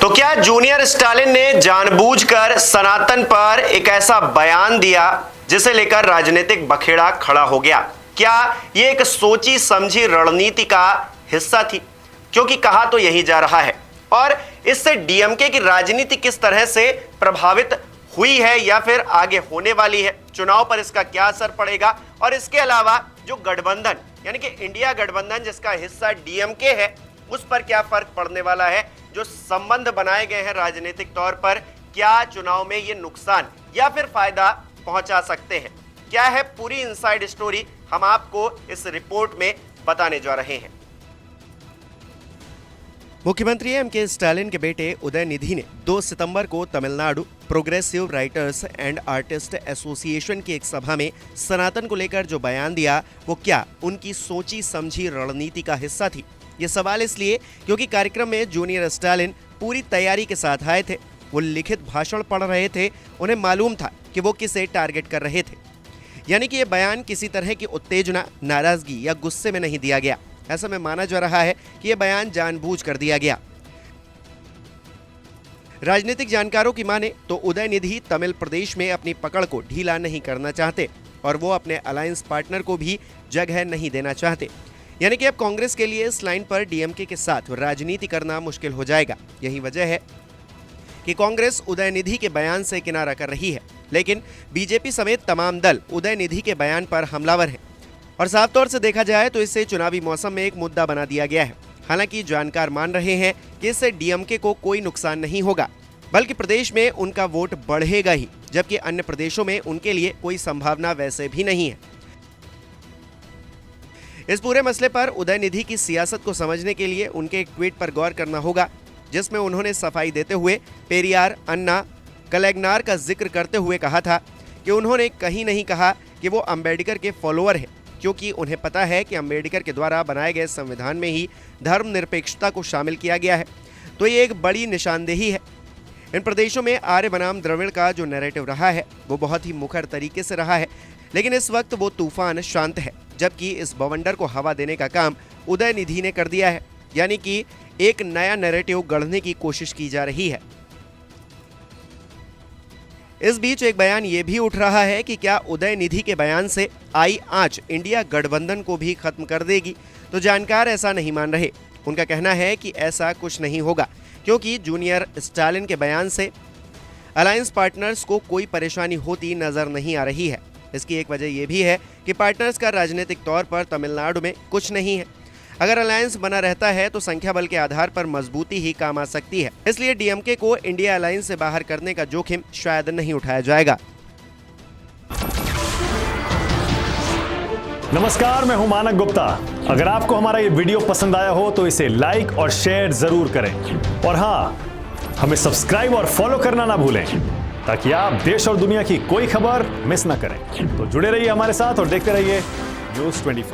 तो क्या junior Stalin ने जानबूझकर सनातन पर एक ऐसा बयान दिया जिसे लेकर राजनीतिक बखेड़ा खड़ा हो गया? क्या यह एक सोची समझी रणनीति का हिस्सा थी? क्योंकि कहा तो यही जा रहा है, और इससे डीएमके की राजनीति किस तरह से प्रभावित हुई है या फिर आगे होने वाली है, चुनाव पर इसका क्या असर पड़ेगा, और इसके अलावा जो गठबंधन यानी कि इंडिया गठबंधन जिसका हिस्सा डीएमके है उस पर क्या फर्क पड़ने वाला है, जो संबंध बनाए गए हैं राजनीतिक तौर पर, क्या चुनाव में ये नुकसान या फिर फायदा पहुंचा सकते हैं? क्या है पूरी इनसाइड स्टोरी, हम आपको इस रिपोर्ट में बताने जा रहे हैं। मुख्यमंत्री एमके स्टालिन के बेटे उदयनिधि ने 2 सितंबर को Tamil Nadu progressive writers and artist association की एक सभा में सनातन को लेकर जो बयान दिया वो क्या उनकी सोची समझी रणनीति का हिस्सा थी? ये सवाल इसलिए क्योंकि कार्यक्रम में जूनियर स्टालिन पूरी तैयारी के साथ आए थे। वो लिखित भाषण पढ़ रहे थे, उन्हें मालूम था कि वो किसे टारगेट कर रहे थे। यानी कि ये बयान किसी तरह की उत्तेजना, नाराजगी या गुस्से में नहीं दिया गया। ऐसा में माना जा रहा है कि यह बयान जानबूझ कर दिया गया। राजनीतिक जानकारों की माने तो उदयनिधि तमिल प्रदेश में अपनी पकड़ को ढीला नहीं करना चाहते और वो अपने अलायंस पार्टनर को भी जगह नहीं देना चाहते। यानी कि अब कांग्रेस के लिए इस लाइन पर डीएमके के साथ राजनीति करना मुश्किल हो जाएगा। यही वजह है कि कांग्रेस उदयनिधि के बयान से किनारा कर रही है, लेकिन बीजेपी समेत तमाम दल उदयनिधि के बयान पर हमलावर हैं और साफ तौर से देखा जाए तो इससे चुनावी मौसम में एक मुद्दा बना दिया गया है। हालांकि जानकार मान रहे हैं कि इससे डीएमके को कोई नुकसान नहीं होगा, बल्कि प्रदेश में उनका वोट बढ़ेगा ही, जबकि अन्य प्रदेशों में उनके लिए कोई संभावना वैसे भी नहीं है। इस पूरे मसले पर उदयनिधि की सियासत को समझने के लिए उनके एक ट्वीट पर गौर करना होगा, जिसमें उन्होंने सफाई देते हुए पेरियार, अन्ना, कलैग्नार का जिक्र करते हुए कहा था कि उन्होंने कहीं नहीं कहा कि वो अंबेडकर के फॉलोअर हैं, क्योंकि उन्हें पता है कि अंबेडकर के द्वारा बनाए गए संविधान में ही धर्मनिरपेक्षता को शामिल किया गया है। तो ये एक बड़ी निशानदेही है। इन प्रदेशों में आर्य बनाम द्रविड़ का जो नैरेटिव रहा है वो बहुत ही मुखर तरीके से रहा है, लेकिन इस वक्त वो तूफान शांत है, जबकि इस बवंडर को हवा देने का काम उदयनिधि ने कर दिया है। यानी कि एक नया नैरेटिव गढ़ने की कोशिश की जा रही है। इस बीच एक बयान ये भी उठ रहा है कि क्या उदयनिधि के बयान से आई आंच इंडिया गठबंधन को भी खत्म कर देगी? तो जानकार ऐसा नहीं मान रहे। उनका कहना है कि ऐसा कुछ नहीं होगा, क्योंकि जूनियर स्टालिन के बयान से अलायंस पार्टनर्स को कोई परेशानी होती नजर नहीं आ रही है। इसकी एक वजह यह भी है कि पार्टनर्स का राजनीतिक तौर पर तमिलनाडु में कुछ नहीं है। अगर अलायंस बना रहता है तो संख्या बल के आधार पर मजबूती ही काम आ सकती है। इसलिए डीएमके को इंडिया अलायंस से बाहर करने का जोखिम शायद नहीं उठाया जाएगा। नमस्कार, मैं हूं मानक गुप्ता। अगर आपको हमारा ये वीडियो पसंद आया हो तो इसे लाइक और शेयर जरूर करें, और हाँ, हमें सब्सक्राइब और फॉलो करना ना भूलें ताकि आप देश और दुनिया की कोई खबर मिस ना करें। तो जुड़े रहिए हमारे साथ और देखते रहिए न्यूज़ 24।